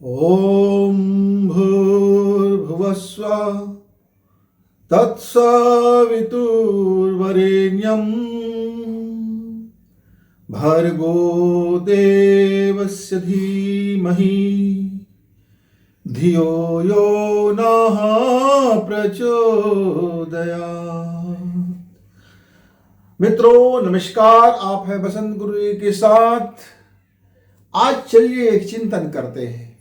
ॐ भूर्भुवस्सुः तत्सवितुर्वरेण्यं भर्गो देवस्य धीमहि धियो यो नः प्रचोदयात्। मित्रों नमस्कार, आप हैं बसंत गुरु जी के साथ। आज चलिए एक चिंतन करते हैं।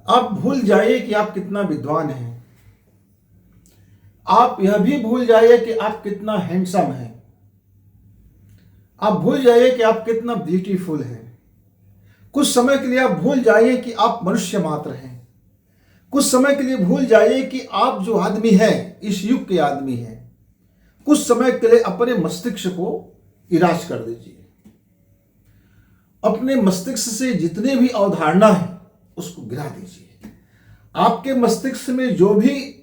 आप भूल जाइए कि आप कितना विद्वान हैं। आप यह भी भूल जाइए कि आप कितना हैंडसम हैं। आप भूल जाइए कि आप कितना ब्यूटीफुल हैं। कुछ समय के लिए आप भूल जाइए कि आप मनुष्य मात्र हैं। कुछ समय के लिए भूल जाइए कि आप जो आदमी हैं, इस युग के आदमी हैं। कुछ समय के लिए अपने मस्तिष्क को इराज कर दीजिए। अपने मस्तिष्क से जितने भी अवधारणा है उसको गिरा दीजिए। आपके मस्तिष्क में जो भी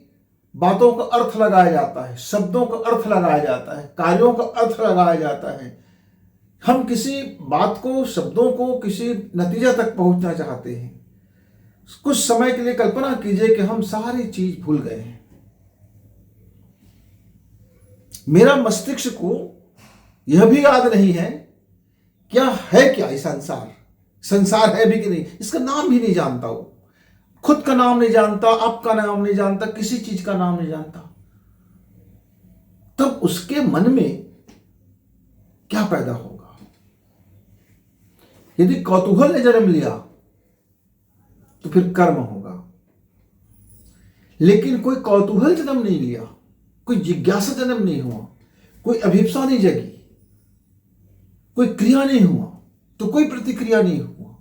बातों का अर्थ लगाया जाता है, शब्दों का अर्थ लगाया जाता है, कार्यों का अर्थ लगाया जाता है, हम किसी बात को, शब्दों को किसी नतीजा तक पहुंचना चाहते हैं। कुछ समय के लिए कल्पना कीजिए कि हम सारी चीज भूल गए हैं। मेरा मस्तिष्क को यह भी याद नहीं है क्या है, क्या ये संसार है भी कि नहीं, इसका नाम भी नहीं जानता। वो खुद का नाम नहीं जानता, आपका नाम नहीं जानता, किसी चीज का नाम नहीं जानता। तब उसके मन में क्या पैदा होगा? यदि कौतूहल ने जन्म लिया तो फिर कर्म होगा। लेकिन कोई कौतूहल जन्म नहीं लिया, कोई जिज्ञासा जन्म नहीं हुआ, कोई अभिप्सा नहीं जगी, कोई क्रिया नहीं हुआ, तो कोई प्रतिक्रिया नहीं हुआ।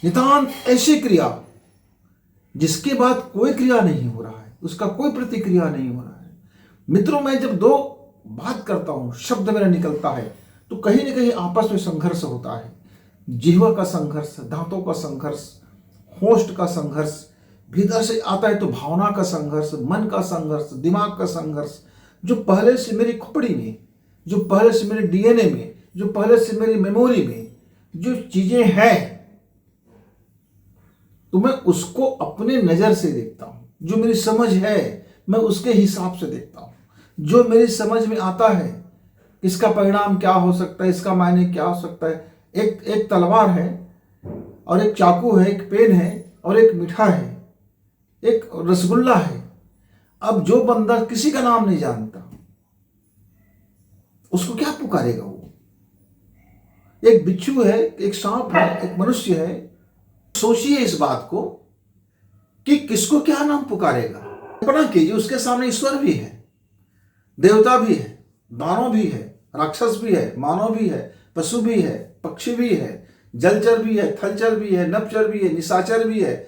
नितांत ऐसी क्रिया जिसके बाद कोई क्रिया नहीं हो रहा है, उसका कोई प्रतिक्रिया नहीं हो रहा है। मित्रों, मैं जब दो बात करता हूं, शब्द मेरा निकलता है, तो कहीं ना कहीं आपस में संघर्ष होता है। जिह्वा का संघर्ष, दांतों का संघर्ष, होस्ट का संघर्ष, भीतर से आता है तो भावना का संघर्ष, मन का संघर्ष, दिमाग का संघर्ष। जो पहले से मेरी खोपड़ी में, जो पहले से मेरे डीएनए में, जो पहले से मेरी मेमोरी में जो चीजें हैं, तो मैं उसको अपने नजर से देखता हूं। जो मेरी समझ है मैं उसके हिसाब से देखता हूं। जो मेरी समझ में आता है, इसका परिणाम क्या हो सकता है, इसका मायने क्या हो सकता है। एक तलवार है और एक चाकू है, एक पेन है और एक मीठा है, एक रसगुल्ला है। अब जो बंदा किसी का नाम नहीं जानता, उसको क्या पुकारेगा? वो एक बिच्छू है, एक सांप है, एक मनुष्य है। सोचिए इस बात को कि किसको क्या नाम पुकारेगा। कल्पना कीजिए, उसके सामने ईश्वर भी है, देवता भी है, दानव भी है, राक्षस भी है, मानव भी है, पशु भी है, पक्षी भी है, जलचर भी है, थलचर भी है, नभचर भी है, निशाचर भी है,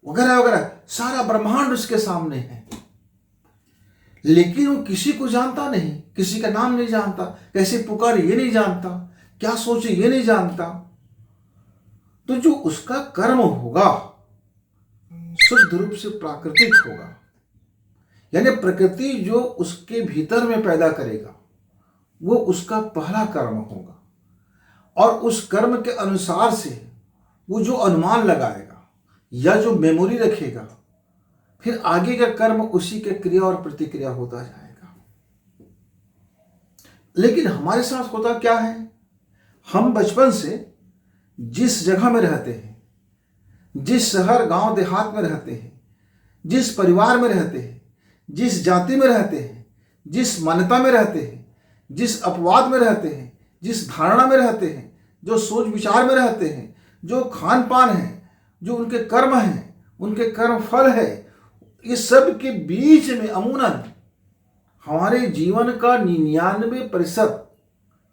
वगैरह वगैरह। सारा ब्रह्मांड उसके सामने है। लेकिन वो किसी को जानता नहीं, किसी का नाम नहीं जानता, कैसे पुकारे ये नहीं जानता, क्या सोचे ये नहीं जानता। तो जो उसका कर्म होगा शुद्ध रूप से प्राकृतिक होगा। यानी प्रकृति जो उसके भीतर में पैदा करेगा वो उसका पहला कर्म होगा। और उस कर्म के अनुसार से वो जो अनुमान लगाएगा या जो मेमोरी रखेगा, फिर आगे का कर्म उसी के क्रिया और प्रतिक्रिया होता जाएगा। लेकिन हमारे साथ होता क्या है? हम बचपन से जिस जगह में रहते हैं, जिस शहर गांव देहात में रहते हैं, जिस परिवार में रहते हैं, जिस जाति में रहते हैं, जिस मान्यता में रहते हैं, जिस अपवाद में रहते हैं, जिस धारणा में रहते हैं, जो सोच विचार में रहते हैं, जो खान पान है, जो उनके कर्म हैं, उनके कर्म फल है, इस सब के बीच में अमूमन हमारे जीवन का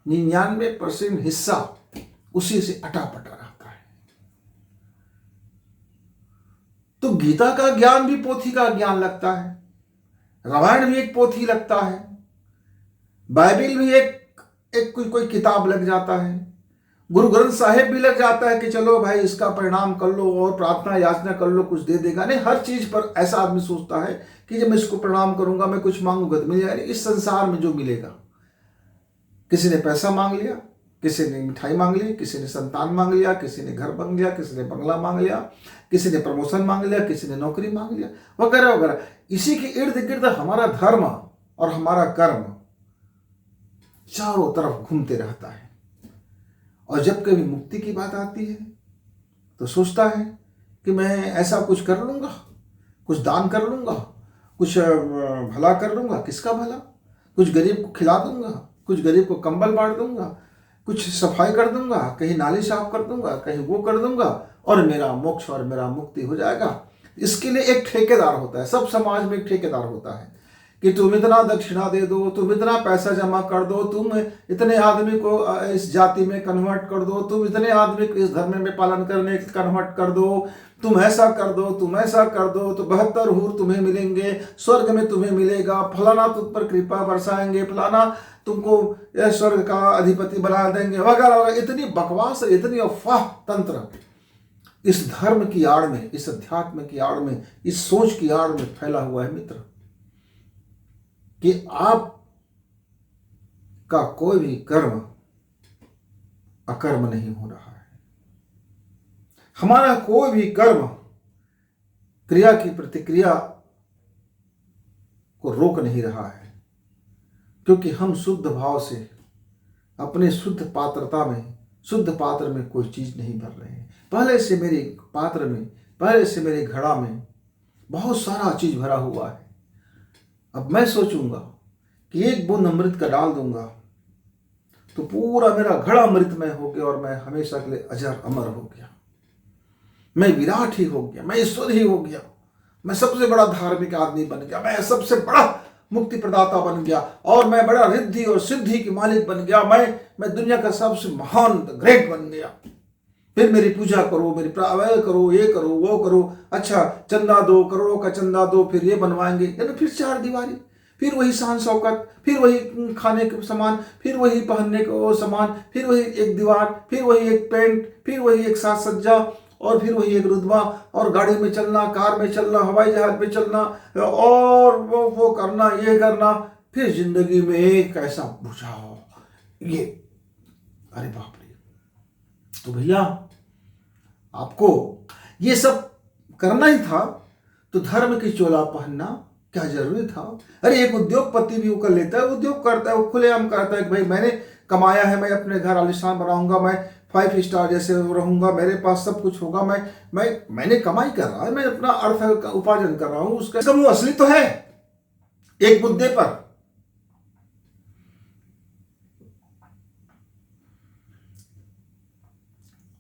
99% हिस्सा उसी से अटापटा रहता है। तो गीता का ज्ञान भी पोथी का ज्ञान लगता है, रामायण भी एक पोथी लगता है, बाइबिल भी एक कोई किताब लग जाता है, गुरु ग्रंथ साहिब भी लग जाता है कि चलो भाई इसका परिणाम कर लो और प्रार्थना याचना कर लो, कुछ दे देगा। नहीं, हर चीज पर ऐसा आदमी सोचता है कि जब मैं इसको प्रणाम करूंगा, मैं कुछ मांगूंगा तो मिल जाएगा। इस संसार में जो मिलेगा, किसी ने पैसा मांग लिया, किसी ने मिठाई मांग ली, किसी ने संतान मांग लिया, किसी ने घर मांग लिया, किसी ने बंगला मांग लिया, किसी ने प्रमोशन मांग लिया, किसी ने नौकरी मांग लिया, वगैरह वगैरह। इसी के इर्द गिर्द हमारा धर्म और हमारा कर्म चारों तरफ घूमते रहता है। और जब कभी मुक्ति की बात आती है तो सोचता है कि मैं ऐसा कुछ कर लूँगा, कुछ दान कर लूँगा, कुछ भला कर लूँगा। किसका भला? कुछ गरीब को खिला दूँगा, कुछ गरीब को कंबल बांट दूँगा, कुछ सफाई कर दूँगा, कहीं नाली साफ कर दूँगा, कहीं वो कर दूँगा, और मेरा मोक्ष और मेरा मुक्ति हो जाएगा। इसके लिए एक ठेकेदार होता है, सब समाज में एक ठेकेदार होता है कि तुम इतना दक्षिणा दे दो, तुम इतना पैसा जमा कर दो, तुम इतने आदमी को इस जाति में कन्वर्ट कर दो, तुम इतने आदमी को इस धर्म में पालन करने कन्वर्ट कर दो, तुम ऐसा कर दो, तुम ऐसा कर दो, तो 72 हूर तुम्हें मिलेंगे, स्वर्ग में तुम्हें मिलेगा, फलाना तुम पर कृपा बरसाएंगे, फलाना तुमको स्वर्ग का अधिपति बना देंगे, वगैरह वगैरह। इतनी बकवास, इतनी अफवाह तंत्र इस धर्म की आड़ में, इस अध्यात्म की आड़ में, इस सोच की आड़ में फैला हुआ है मित्र, कि आप का कोई भी कर्म अकर्म नहीं हो रहा है। हमारा कोई भी कर्म क्रिया की प्रतिक्रिया को रोक नहीं रहा है, क्योंकि हम शुद्ध भाव से अपने शुद्ध पात्रता में, शुद्ध पात्र में कोई चीज नहीं भर रहे हैं। पहले से मेरे पात्र में, पहले से मेरे घड़ा में बहुत सारा चीज भरा हुआ है। अब मैं सोचूंगा कि एक बूंद अमृत का डाल दूंगा तो पूरा मेरा घड़ा अमृतमय हो गया और मैं हमेशा के लिए अजर अमर हो गया, मैं विराट ही हो गया, मैं ईश्वर ही हो गया, मैं सबसे बड़ा धार्मिक आदमी बन गया, मैं सबसे बड़ा मुक्ति प्रदाता बन गया, और मैं बड़ा रिद्धि और सिद्धि की मालिक बन गया, मैं दुनिया का सबसे महान ग्रेट बन गया। फिर मेरी पूजा करो, मेरी प्रावय करो, ये करो, वो करो, अच्छा चंदा दो, करोड़ों का चंदा दो, फिर ये बनवाएंगे, यानी फिर चार दीवारी, फिर वही शान शौकत, फिर वही खाने के सामान, फिर वही पहनने के सामान, फिर वही एक दीवार, फिर वही एक पेंट, फिर वही एक साज सज्जा, और फिर वही एक रुतबा, और गाड़ी में चलना, कार में चलना, हवाई जहाज में चलना, और वो करना, ये करना, फिर जिंदगी में एक ऐसा बुझाओ, ये, अरे बाप रे। तो भैया आपको ये सब करना ही था तो धर्म की चोला पहनना क्या जरूरी था? अरे एक उद्योगपति भी वो कर लेता है, उद्योग करता है, वो खुलेआम करता है कि भाई मैंने कमाया है, मैं अपने घर आलिशान बनाऊंगा, मैं 5 स्टार जैसे रहूंगा, मेरे पास सब कुछ होगा, मैंने कमाई कर रहा है, मैं अपना अर्थ उपार्जन कर रहा हूं, उसका मुंह असली तो है एक मुद्दे पर।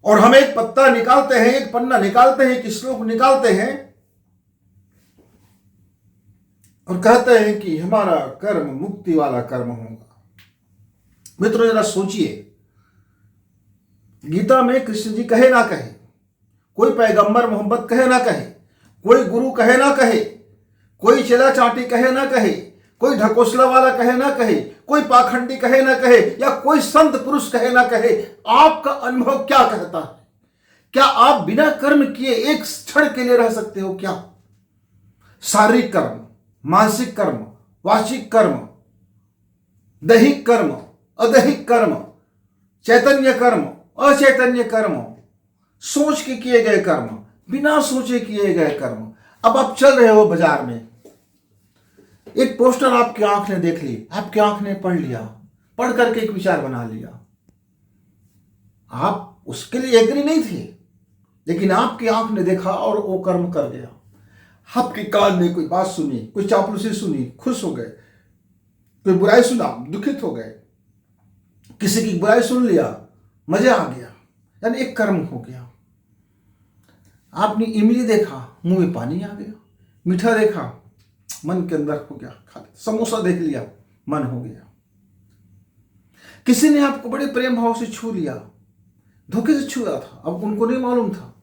और हम एक पत्ता निकालते हैं, एक पन्ना निकालते हैं, एक श्लोक निकालते हैं और कहते हैं कि हमारा कर्म मुक्ति वाला कर्म होगा। मित्रों जरा सोचिए, गीता में कृष्ण जी कहे ना कहे, कोई पैगंबर मोहम्मद कहे ना कहे, कोई गुरु कहे ना कहे, कोई चेला चाटी कहे ना कहे, कोई ढकोसला वाला कहे ना कहे, कोई पाखंडी कहे ना कहे, या कोई संत पुरुष कहे ना कहे, आपका अनुभव क्या कहता है? क्या आप बिना कर्म किए एक क्षण के लिए रह सकते हो क्या? शारीरिक कर्म, मानसिक कर्म, वाचिक कर्म, दैहिक कर्म, अदैहिक कर्म, चैतन्य कर्म, अचैतन्य कर्म, सोच के किए गए कर्म, बिना सोचे किए गए कर्म। अब आप चल रहे हो बाजार में, एक पोस्टर आपकी आंख ने देख ली, आपकी आंख ने पढ़ लिया, पढ़ करके एक विचार बना लिया। आप उसके लिए एग्री नहीं थे, लेकिन आपकी आंख ने देखा और वो कर्म कर गया। आपके कान ने कोई बात सुनी, कोई चापलूसी सुनी, खुश हो गए, कोई बुराई सुना, दुखित हो गए, किसी की बुराई सुन लिया, मजा आ गया, यानी एक कर्म हो गया। आपने इमली देखा, मुंह में पानी आ गया, मीठा देखा, मन के अंदर हो गया, खा लिया, समोसा देख लिया, मन हो गया। किसी ने आपको बड़े प्रेम भाव से छू लिया, धोखे से छुआ था, अब उनको नहीं मालूम था,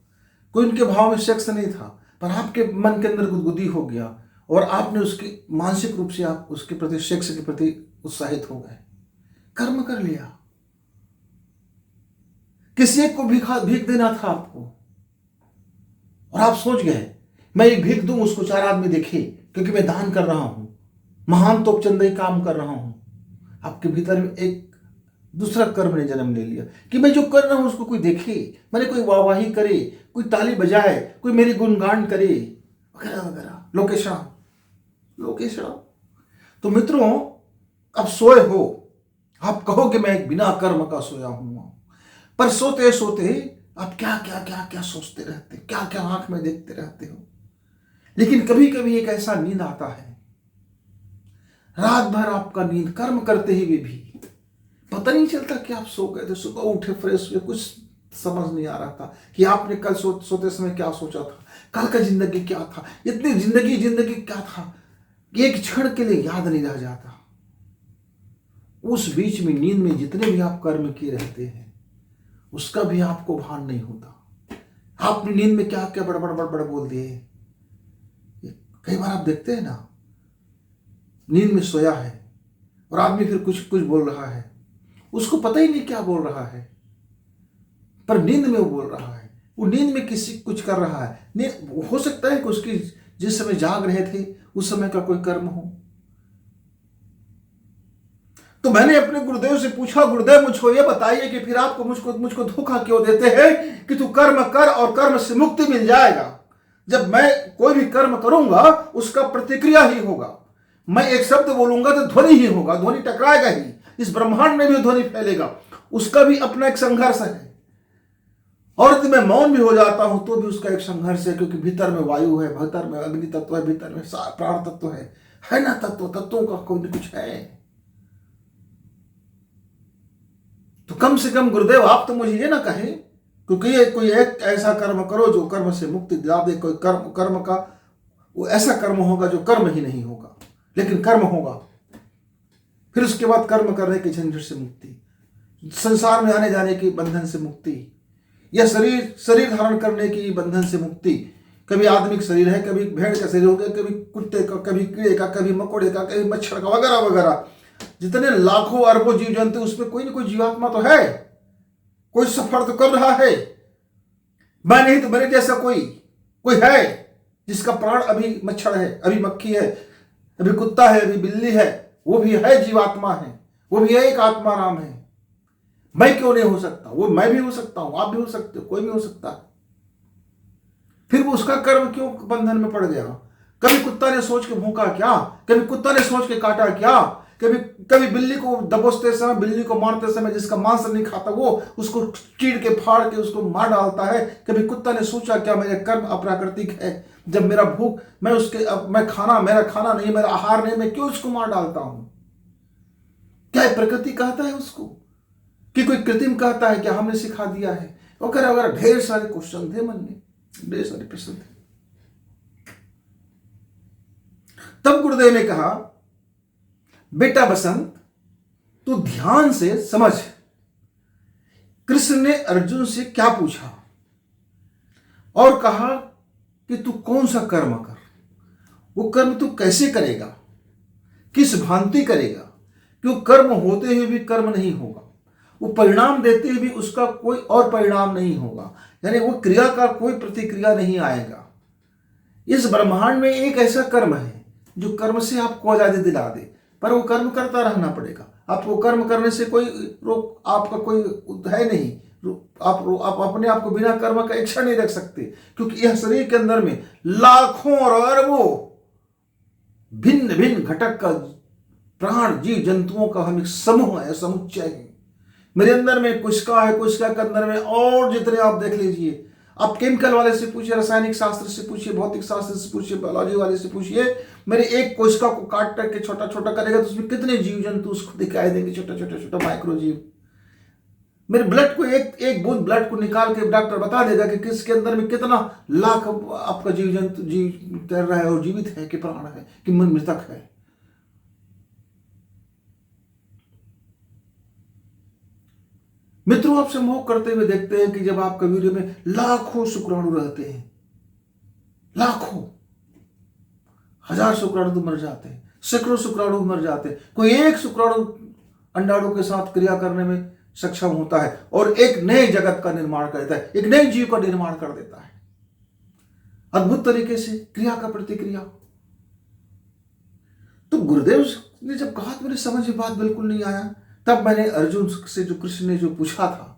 कोई उनके भाव में सेक्स नहीं था, पर आपके मन के अंदर गुदगुदी हो गया और आपने उसकी मानसिक रूप से आप उसके प्रति, सेक्स के प्रति उत्साहित हो गए, कर्म कर लिया। किसी एक को भीख देना था आपको और आप सोच गए मैं एक भीख दूं, उसको 4 आदमी देखे, क्योंकि मैं दान कर रहा हूं, महान तोपचंदई काम कर रहा हूं। आपके भीतर में एक दूसरा कर्म ने जन्म ले लिया कि मैं जो कर रहा हूं उसको कोई देखे, मैंने कोई वाहवाही करे, कोई ताली बजाए, कोई मेरी गुणगान करे, वगैरह वगैरह। लोकेशा लोकेशा। तो मित्रों, अब सोए हो, आप कहो कि मैं एक बिना कर्म का सोया हूं, पर सोते सोते आप क्या क्या क्या क्या सोचते रहते, क्या क्या आंख में देखते रहते हो। लेकिन कभी कभी एक ऐसा नींद आता है, रात भर आपका नींद कर्म करते हुए भी पता नहीं चलता कि आप सो गए थे, सुबह उठे फ्रेश हुए, कुछ समझ नहीं आ रहा था कि आपने कल सोते समय क्या सोचा था, कल का जिंदगी क्या था, इतनी जिंदगी जिंदगी क्या था, एक क्षण के लिए याद नहीं रह जाता। उस बीच में नींद में जितने भी आप कर्म किए रहते हैं उसका भी आपको भान नहीं होता। आपने नींद में क्या क्या बड़बड़ बड़बड़ बोल दिए। कई बार आप देखते हैं ना, नींद में सोया है और आदमी फिर कुछ कुछ बोल रहा है, उसको पता ही नहीं क्या बोल रहा है, पर नींद में वो बोल रहा है, वो नींद में किसी कुछ कर रहा है। नींद हो सकता है कि उसकी जिस समय जाग रहे थे उस समय का कोई कर्म हो। तो मैंने अपने गुरुदेव से पूछा, गुरुदेव मुझको ये बताइए कि फिर आपको मुझको धोखा क्यों देते हैं कि तू कर्म कर और कर्म से मुक्ति मिल जाएगा। जब मैं कोई भी कर्म करूंगा उसका प्रतिक्रिया ही होगा, मैं एक शब्द बोलूंगा तो ध्वनि ही होगा, ध्वनि टकराएगा ही, इस ब्रह्मांड में भी ध्वनि फैलेगा, उसका भी अपना एक संघर्ष है। और यदि मैं मौन भी हो जाता हूं तो भी उसका एक संघर्ष है, क्योंकि भीतर में वायु है, भीतर में अग्नि तत्व है, भीतर में प्राण तत्व है ना, तत्वों का कोई न कुछ है। तो कम से कम गुरुदेव आप तो मुझे ये ना कहें क्योंकि ये कोई एक ऐसा कर्म करो जो कर्म से मुक्ति दिला दे, कोई कर्म का वो ऐसा कर्म होगा जो कर्म ही नहीं होगा लेकिन कर्म होगा, फिर उसके बाद कर्म करने के झंझट से मुक्ति, संसार में आने जाने की बंधन से मुक्ति, या शरीर धारण करने की बंधन से मुक्ति। कभी आदमी का शरीर है, कभी भेड़ का शरीर हो गया, कभी कुत्ते का, कभी कीड़े का, कभी मकोड़े का, कभी मच्छर का, वगैरह वगैरह। जितने लाखों अरबों जीव जंतु उसमें कोई ना कोई जीवात्मा तो है, कोई सफर तो कर रहा है। मैं नहीं तो मेरे जैसा कोई है जिसका प्राण अभी मच्छर है, अभी मक्खी है, अभी कुत्ता है, अभी बिल्ली है, वो भी है, जीवात्मा है, वो भी है, एक आत्मा राम है। मैं क्यों नहीं हो सकता? वो मैं भी हो सकता हूं, आप भी हो सकते हो, कोई भी हो सकता है। फिर वो उसका कर्म क्यों बंधन में पड़ गया? कभी कुत्ता ने सोच के भूखा क्या, कभी कुत्ता ने सोच के काटा क्या, कभी बिल्ली को दबोचते समय, बिल्ली को मारते समय जिसका मांस नहीं खाता वो उसको चीड़ के फाड़ के उसको मार डालता है। कभी कुत्ता ने सोचा क्या मेरे कर्म अप्राकृतिक है, जब मेरा भूख मैं खाना, मेरा खाना नहीं, मेरा आहार नहीं, मैं क्यों उसको मार डालता हूं? क्या प्रकृति कहता है उसको कि कोई कृत्रिम कहता है, क्या हमने सिखा दिया है, वगैरह वगैरह। ढेर सारे क्वेश्चन थे मन में, ढेर सारे प्रश्न थे। तब गुरुदेव ने कहा, बेटा बसंत तू ध्यान से समझ, कृष्ण ने अर्जुन से क्या पूछा और कहा कि तू कौन सा कर्म कर, वो कर्म तू कैसे करेगा, किस भांति करेगा, क्यों कर्म होते हुए भी कर्म नहीं होगा, वो परिणाम देते हुए भी उसका कोई और परिणाम नहीं होगा, यानी वो क्रिया का कोई प्रतिक्रिया नहीं आएगा। इस ब्रह्मांड में एक ऐसा कर्म है जो कर्म से आपको आजादी दिला दे, पर वो कर्म करता रहना पड़ेगा। आपको कर्म करने से कोई रोक, आपका कोई है नहीं, आप अपने आप को बिना कर्म का इच्छा नहीं रख सकते, क्योंकि यह शरीर के अंदर में लाखों और अरबों भिन्न भिन्न घटक का प्राण जीव जंतुओं का हम एक समूह है, समुच्चय है। मेरे अंदर में कोशिका है, कोशिका के अंदर में और जितने आप देख लीजिए, आप केमिकल वाले से पूछिए, रासायनिक शास्त्र से पूछिए, भौतिक शास्त्र से पूछिए, बायोलॉजी वाले से पूछिए, मेरे एक कोशिका को काट करके छोटा छोटा करेगा तो उसमें कितने जीव जंतु उसको दिखाई देंगे, छोटा छोटा छोटा माइक्रो जीव। मेरे ब्लड को एक बूंद ब्लड को निकाल के डॉक्टर बता देगा कि किसके अंदर में कितना लाख आपका जीव जंतु जीव तैर रहा है और जीवित है कि प्राण है कि मृतक है। मित्रों, आप सम्मोह करते हुए देखते हैं कि जब आपके वीर्य में लाखों शुक्राणु रहते हैं, लाखों हजार शुक्राणु तो मर जाते हैं, सैकड़ों शुक्राणु मर जाते हैं, कोई एक शुक्राणु अंडाणु के साथ क्रिया करने में सक्षम होता है और एक नए जगत का निर्माण करता है, एक नए जीव का निर्माण कर देता है, अद्भुत तरीके से क्रिया का प्रतिक्रिया। तो गुरुदेव ने जब कहा तो मेरी समझ में बात बिल्कुल नहीं आया। तब मैंने अर्जुन से जो कृष्ण ने जो पूछा था,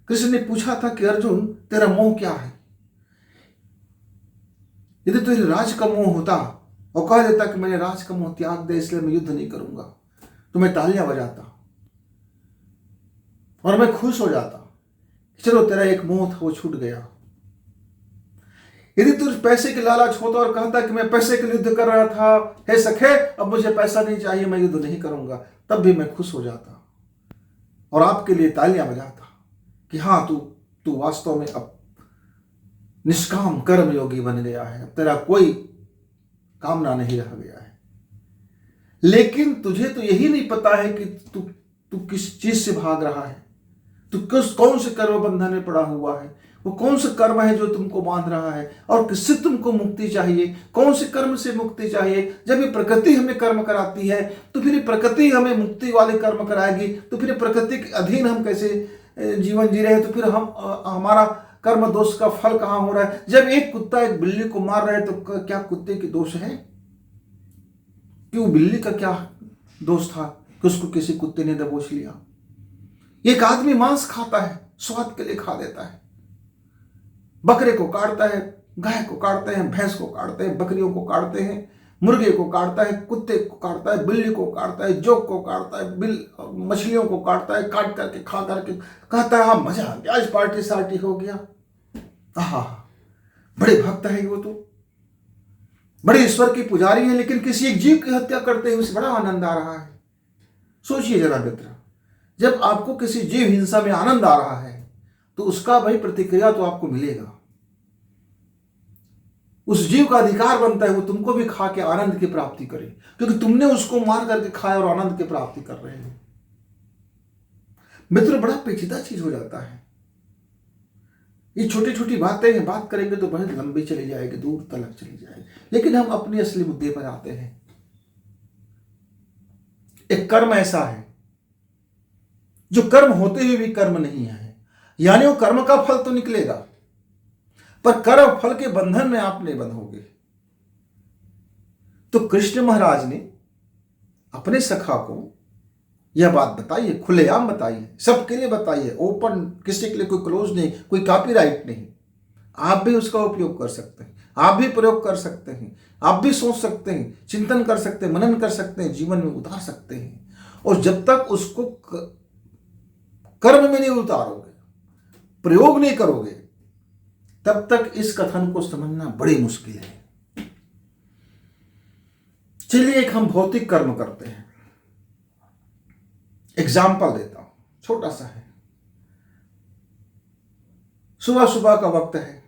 कृष्ण ने पूछा था कि अर्जुन तेरा मोह क्या है? यदि तुझे राज का मोह होता और कह देता कि मैंने राज का मोह त्याग दे इसलिए मैं युद्ध नहीं करूंगा, तो मैं तालियां बजाता और मैं खुश हो जाता, चलो तेरा एक मोह था वो छूट गया। यदि तुझे पैसे की लालच होता और कहता कि मैं पैसे के लिए युद्ध कर रहा था, हे सखे अब मुझे पैसा नहीं चाहिए, मैं युद्ध नहीं करूंगा, तब भी मैं खुश हो जाता और आपके लिए तालियां बजाता कि हाँ तू तू वास्तव में अब निष्काम कर्म योगी बन गया है, अब तेरा कोई कामना नहीं रह गया है। लेकिन तुझे तो यही नहीं पता है कि तू तू किस चीज से भाग रहा है, तू कौन से कर्म बंधन में पड़ा हुआ है, वो कौन सा कर्म है जो तुमको बांध रहा है और किससे तुमको मुक्ति चाहिए, कौन से कर्म से मुक्ति चाहिए। जब ये प्रकृति हमें कर्म कराती है तो फिर प्रकृति हमें मुक्ति वाले कर्म कराएगी, तो फिर प्रकृति के अधीन हम कैसे जीवन जी रहे हैं, तो फिर हम हमारा कर्म दोष का फल कहां हो रहा है। जब एक कुत्ता एक बिल्ली को मार रहा है तो क्या कुत्ते की दोष है? क्यों बिल्ली का क्या दोष था कि उसको किसी कुत्ते ने दबोच लिया? एक आदमी मांस खाता है, स्वाद के लिए खा देता है, बकरे को काटता है, गाय को काटते हैं, भैंस को काटते हैं, बकरियों को काटते हैं, मुर्गे को काटता है, कुत्ते को काटता है, बिल्ली को काटता है, जोक को काटता है, मछलियों को काटता है, काट करके खा करके कहता है हाँ मजा आ गया, आज पार्टी सार्टी हो गया। आहा, बड़े भक्त है वो, तो बड़े ईश्वर की पुजारी है, लेकिन किसी एक जीव की हत्या करते हुए उसे बड़ा आनंद आ रहा है। सोचिए जरा मित्र, जब आपको किसी जीव हिंसा में आनंद आ रहा है तो उसका भाई प्रतिक्रिया तो आपको मिलेगा। उस जीव का अधिकार बनता है वो तुमको भी खा के आनंद की प्राप्ति करे, क्योंकि तुमने उसको मार करके खाया और आनंद की प्राप्ति कर रहे हो। मित्र, बड़ा पेचीदा चीज हो जाता है। ये छोटी छोटी बातें हैं, बात करेंगे तो बहुत लंबी चली जाएगी, दूर तक चली जाएगी, लेकिन हम अपने असली मुद्दे पर आते हैं। एक कर्म ऐसा है जो कर्म होते हुए भी कर्म नहीं है, यानी वो कर्म का फल तो निकलेगा पर कर्म फल के बंधन में आप नहीं बंधोगे। तो कृष्ण महाराज ने अपने सखा को यह बात बताई है, खुलेआम बताई है, सबके लिए बताई है, ओपन, किसी के लिए कोई क्लोज नहीं, कोई कॉपीराइट नहीं। आप भी उसका उपयोग कर सकते हैं, आप भी प्रयोग कर सकते हैं, आप भी सोच सकते हैं, चिंतन कर सकते हैं, मनन कर सकते हैं, जीवन में उतार सकते हैं। और जब तक उसको कर्म में नहीं उतारोगे, प्रयोग नहीं करोगे, तब तक इस कथन को समझना बड़ी मुश्किल है। चलिए एक हम भौतिक कर्म करते हैं, एग्जाम्पल देता हूं, छोटा सा है। सुबह सुबह का वक्त है,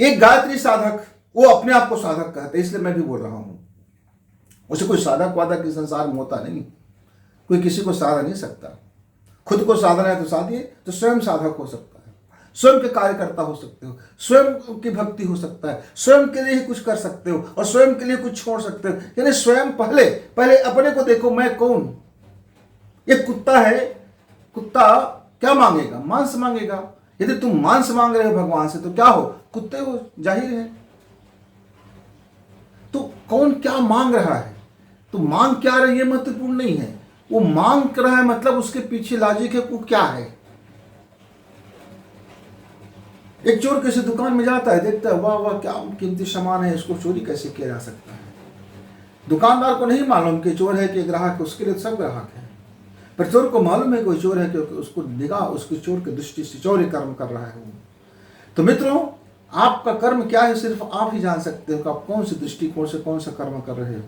एक गायत्री साधक, वो अपने आप को साधक कहते हैं इसलिए मैं भी बोल रहा हूं, उसे कोई साधक वाधक इस संसार में होता नहीं, कोई किसी को साधा नहीं सकता। खुद को साधना है तो साधिए, तो स्वयं साधक हो सकता है, स्वयं के कार्यकर्ता हो सकते हो, स्वयं की भक्ति हो सकता है, स्वयं के लिए ही कुछ कर सकते हो और स्वयं के लिए कुछ छोड़ सकते हो। यानी स्वयं पहले अपने को देखो, मैं कौन। एक कुत्ता है, कुत्ता क्या मांगेगा? मांस मांगेगा। यदि तुम मांस मांग रहे हो भगवान से तो क्या हो? कुत्ते हो, जाहिर है। तो कौन क्या मांग रहा है, तो मांग क्या रही है महत्वपूर्ण नहीं है, वो मांग कर रहा है मतलब उसके पीछे लॉजिक है, वो क्या है। एक चोर किसी दुकान में जाता है, देखता है वाह वाह क्या कीमती सामान है, इसको चोरी कैसे किया जा सकता है। दुकानदार को नहीं मालूम कि चोर है कि ग्राहक है, उसके लिए सब ग्राहक है, पर चोर को मालूम है कोई चोर है, क्योंकि उसको निगाह उसकी चोर की दृष्टि से चौर्य कर्म कर रहा है वो। तो मित्रों, आपका कर्म क्या है सिर्फ आप ही जान सकते हो कि आप कौन सी दृष्टिकोण से कौन सा कर्म कर रहे हो।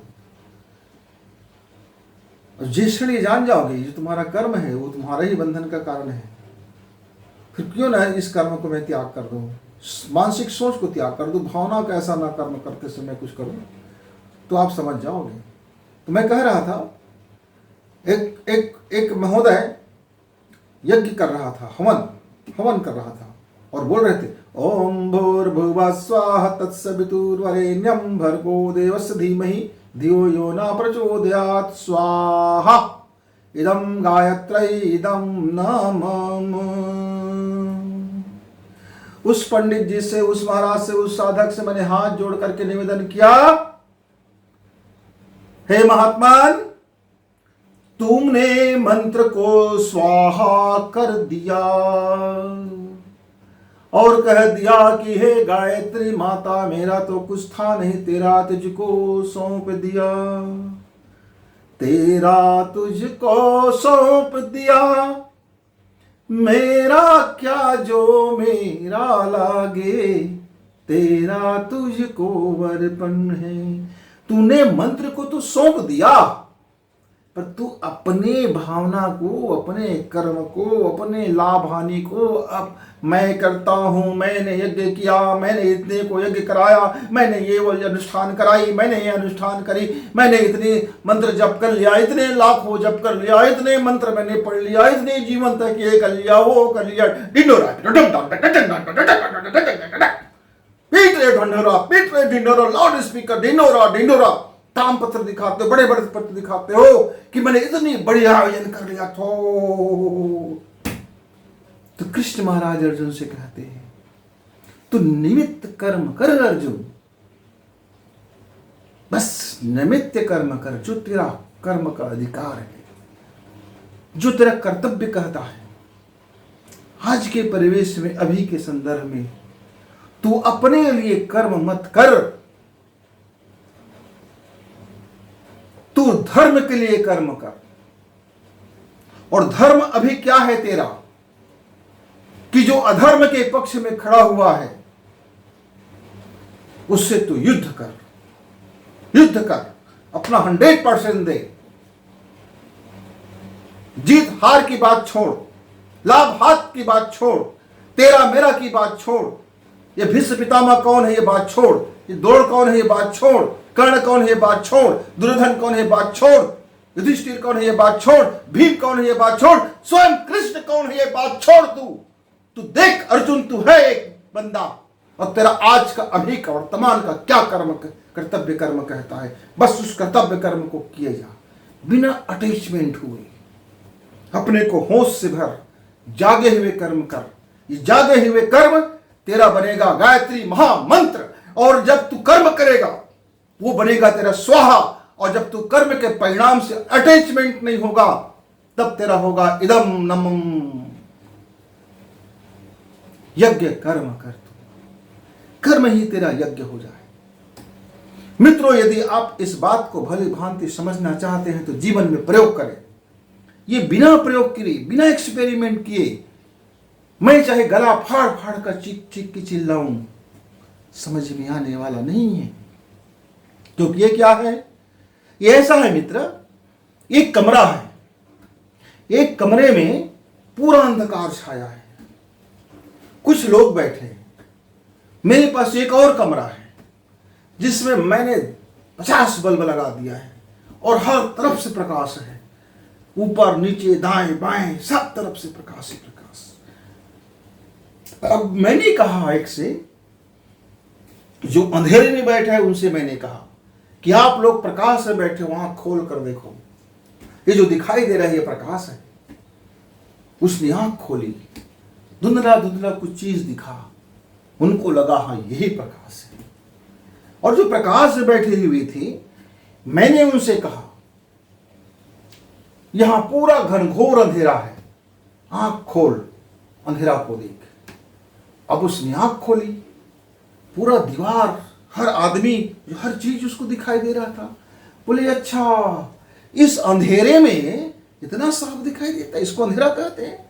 और जिस क्षण ये जान जाओगे जो तुम्हारा कर्म है वो तुम्हारा ही बंधन का कारण है, फिर क्यों ना इस कर्म को मैं त्याग कर दूं, मानसिक सोच को त्याग कर दूं, भावना का ऐसा ना कर्म करते समय कुछ करूं, तो आप समझ जाओगे। तो मैं कह रहा था, एक महोदय यज्ञ कर रहा था, हवन कर रहा था और बोल रहे थे ओम भूर्भुवः स्वाहा तत्सवितुर्वरेण्यं भर्गो देवस्य धीमहि धियो यो न प्रचोदयात् स्वाहा इदं गायत्र्यै इदं नमः। उस पंडित जी से, उस महाराज से, उस साधक से मैंने हाथ जोड़ करके निवेदन किया, हे महात्मान, तुमने मंत्र को स्वाहा कर दिया और कह दिया कि हे गायत्री माता, मेरा तो कुछ था नहीं, तेरा तुझको सौंप दिया, तेरा तुझको सौंप दिया, मेरा क्या जो मेरा लागे, तेरा तुझको अर्पण है। तूने मंत्र को तो सौंप दिया, पर तू अपने भावना को, अपने कर्म को, अपने लाभ हानि को, अब मैं करता हूं, मैंने यज्ञ किया, मैंने इतने को यज्ञ कराया, मैंने ये वो अनुष्ठान कराई, मैंने ये अनुष्ठान करी, मैंने इतने मंत्र जप कर लिया, इतने लाखों जप कर लिया, इतने मंत्र मैंने पढ़ लिया, इतने जीवन तक ये कर लिया, वो कर लिया, ढिंडोरा पीट रहे ढिंडोरा, पीट रहे ढिंडोरा, लाउड स्पीकर ढिंडोरा ढिंडोरा, ताम पत्र दिखाते हो, बड़े बड़े पत्र दिखाते हो कि मैंने इतनी बढ़िया आयोजन कर लिया था। तो कृष्ण महाराज अर्जुन से कहते हैं, तू निमित्त कर्म कर अर्जुन, बस निमित्त कर्म कर, जो तेरा कर्म का अधिकार है, जो तेरा कर्तव्य कहता है। आज के परिवेश में, अभी के संदर्भ में, तू अपने लिए कर्म मत कर, तू धर्म के लिए कर्म कर। और धर्म अभी क्या है तेरा, कि जो अधर्म के पक्ष में खड़ा हुआ है उससे तू युद्ध कर, युद्ध कर, अपना 100% दे। जीत हार की बात छोड़, लाभ हाथ की बात छोड़, तेरा मेरा की बात छोड़, ये भीष्म पितामह कौन है ये बात छोड़, ये द्रोण कौन है ये बात छोड़, कर्ण कौन है ये बात छोड़, दुर्योधन कौन है ये बात छोड़, युधिष्ठिर कौन है ये बात छोड़, भीम कौन है ये बात छोड़, स्वयं कृष्ण कौन है ये बात छोड़। तू देख अर्जुन, तू है एक बंदा, और तेरा आज का, अभी का, वर्तमान का क्या कर्म, कर्तव्य कर्म कहता है, बस उस कर्तव्य कर्म को किए जा, बिना अटैचमेंट हुए, अपने को होश से भर, जागे हुए कर्म कर। ये जागे हुए कर्म तेरा बनेगा गायत्री महामंत्र, और जब तू कर्म करेगा वो बनेगा तेरा स्वाहा, और जब तू कर्म के परिणाम से अटैचमेंट नहीं होगा तब तेरा होगा इदम नमम। यज्ञ कर्म कर, तू कर्म ही तेरा यज्ञ हो जाए। मित्रों, यदि आप इस बात को भली भांति समझना चाहते हैं तो जीवन में प्रयोग करें। ये बिना प्रयोग किए, बिना एक्सपेरिमेंट किए, मैं चाहे गला फाड़ फाड़ कर चीख चीख के चिल्लाऊं, समझ में आने वाला नहीं है। क्योंकि ये क्या है, ये ऐसा है मित्र, एक कमरा है, एक कमरे में पूरा अंधकार छाया है, कुछ लोग बैठे हैं। मेरे पास एक और कमरा है जिसमें मैंने 50 बल्ब लगा दिया है और हर तरफ से प्रकाश है, ऊपर नीचे दाएं बाएं सब तरफ से प्रकाश ही प्रकाश। अब मैंने कहा एक से, जो अंधेरे में बैठे हैं उनसे मैंने कहा कि आप लोग प्रकाश में बैठे हो, आंख खोल कर देखो, ये जो दिखाई दे रहा है ये प्रकाश है। उसने आंख खोली, धुंधला धुंधला कुछ चीज दिखा, उनको लगा हाँ यही प्रकाश है। और जो प्रकाश में बैठे हुए थे, मैंने उनसे कहा यहां पूरा घनघोर अंधेरा है, आंख खोल, अंधेरा को देख। अब उसने आंख खोली, पूरा दीवार, हर आदमी, हर चीज उसको दिखाई दे रहा था। बोले अच्छा, इस अंधेरे में इतना साफ दिखाई देता है, इसको अंधेरा कहते हैं।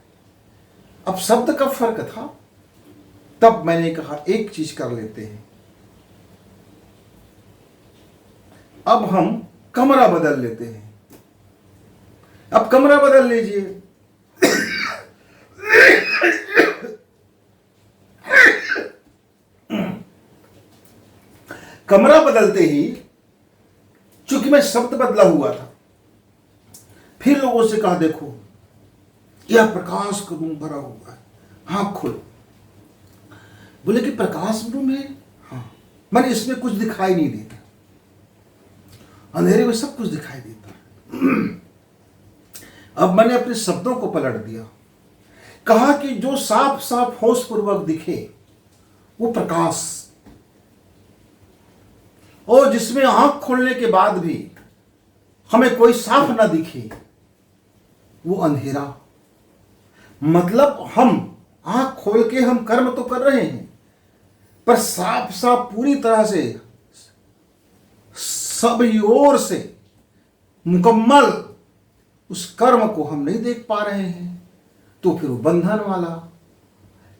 अब शब्द का फर्क था। तब मैंने कहा एक चीज कर लेते हैं, अब हम कमरा बदल लेते हैं। अब कमरा बदल लीजिए। कमरा बदलते ही, चूंकि मैं शब्द बदला हुआ था, फिर लोगों से कहा देखो यह प्रकाश का रूम भरा हुआ है, हाँ खोलो। बोले कि प्रकाश रूम है, हाँ, मैंने इसमें कुछ दिखाई नहीं देता, अंधेरे में सब कुछ दिखाई देता है। अब मैंने अपने शब्दों को पलट दिया, कहा कि जो साफ साफ होश पूर्वक दिखे वो प्रकाश, और जिसमें आंख खोलने के बाद भी हमें कोई साफ ना दिखे वो अंधेरा। मतलब हम आंख खोल के हम कर्म तो कर रहे हैं, पर साफ साफ पूरी तरह से सब ओर से मुकम्मल उस कर्म को हम नहीं देख पा रहे हैं, तो फिर वो बंधन वाला।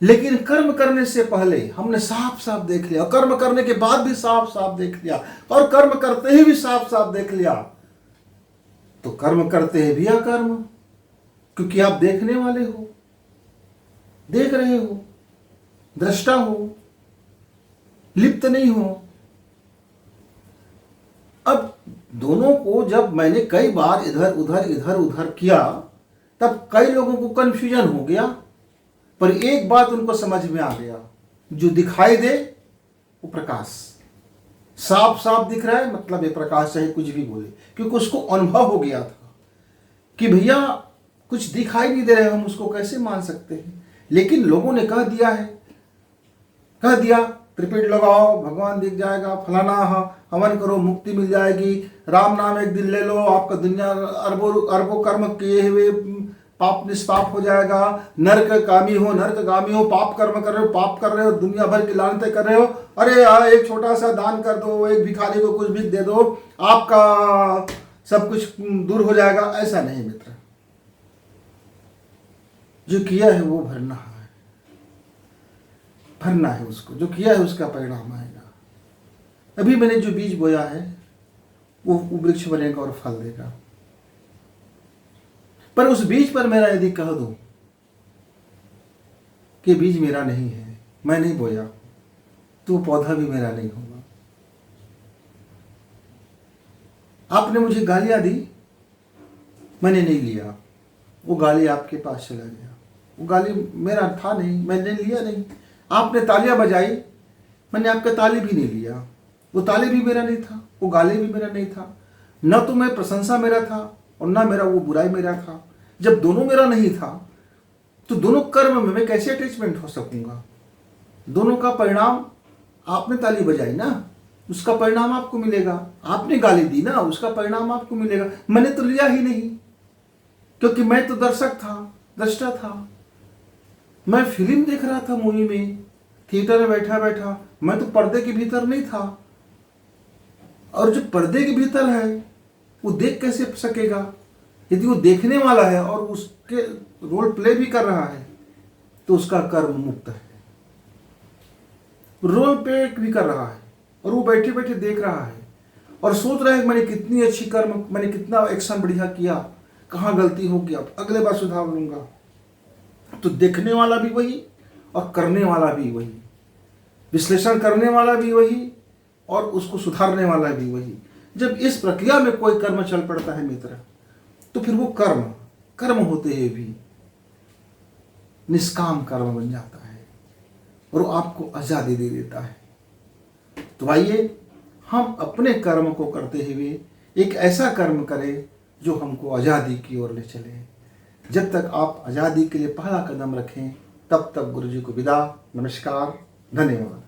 लेकिन कर्म करने से पहले हमने साफ साफ देख लिया, कर्म करने के बाद भी साफ साफ देख लिया, और कर्म करते ही भी साफ साफ देख लिया, तो कर्म करते हैं भी अकर्म, क्योंकि आप देखने वाले हो, देख रहे हो, दृष्टा हो, लिप्त नहीं हो। अब दोनों को जब मैंने कई बार इधर उधर किया, तब कई लोगों को कंफ्यूजन हो गया, पर एक बात उनको समझ में आ गया, जो दिखाई दे वो प्रकाश साफ साफ दिख रहा है, मतलब ये प्रकाश चाहे कुछ भी बोले, क्योंकि उसको अनुभव हो गया था कि भैया कुछ दिखाई नहीं दे रहे, हम उसको कैसे मान सकते हैं। लेकिन लोगों ने कह दिया त्रिपिट लगाओ, भगवान दिख जाएगा, फलाना हवन करो, मुक्ति मिल जाएगी, राम नाम एक दिन ले लो, आपका दुनिया अरबों कर्म किए हुए पाप निष्पाप हो जाएगा, नरकगामी हो, पाप कर्म कर रहे हो, दुनिया भर की लानतें कर रहे हो, अरे एक छोटा सा दान कर दो, एक भिखारी को कुछ भी दे दो, आपका सब कुछ दूर हो जाएगा। ऐसा नहीं मित्र, जो किया है वो भरना है, उसको जो किया है उसका परिणाम आएगा। अभी मैंने जो बीज बोया है वो वृक्ष बनेगा और फल देगा, पर उस बीज पर मेरा यदि कह दो कि बीज मेरा नहीं है, मैं नहीं बोया, तो पौधा भी मेरा नहीं होगा। आपने मुझे गालियां दी, मैंने नहीं लिया, वो गाली आपके पास चला गया, वो गाली मेरा था नहीं, मैंने लिया नहीं। आपने तालियां बजाई, मैंने आपका ताली भी नहीं लिया, वो ताली भी मेरा नहीं था, वो गाली भी मेरा नहीं था, न तो मैं प्रशंसा मेरा था और न मेरा वो बुराई मेरा था। जब दोनों मेरा नहीं था, तो दोनों कर्म में मैं कैसे अटैचमेंट हो सकूंगा। दोनों का परिणाम, आपने ताली बजाई ना, उसका परिणाम आपको मिलेगा, आपने गाली दी ना, उसका परिणाम आपको मिलेगा। मैंने तो लिया ही नहीं, क्योंकि मैं तो दर्शक था, दृष्टा था, मैं फिल्म देख रहा था, मूवी में, थिएटर में बैठा, मैं तो पर्दे के भीतर नहीं था। और जो पर्दे के भीतर है वो देख कैसे सकेगा? यदि वो देखने वाला है और उसके रोल प्ले भी कर रहा है, तो उसका कर्म मुक्त है। रोल प्ले भी कर रहा है और वो बैठे बैठे देख रहा है और सोच रहा है मैंने कितनी अच्छी कर्म, मैंने कितना एक्शन बढ़िया किया, कहाँ गलती हो गया, अगले बार सुधार लूंगा। तो देखने वाला भी वही और करने वाला भी वही, विश्लेषण करने वाला भी वही और उसको सुधारने वाला भी वही। जब इस प्रक्रिया में कोई कर्म चल पड़ता है मित्र, तो फिर वो कर्म होते हुए भी निष्काम कर्म बन जाता है और वो आपको आजादी दे देता है। तो आइए हम अपने कर्म को करते हुए एक ऐसा कर्म करें जो हमको आज़ादी की ओर ले चले। जब तक आप आज़ादी के लिए पहला कदम रखें, तब तक गुरु जी को विदा। नमस्कार, धन्यवाद।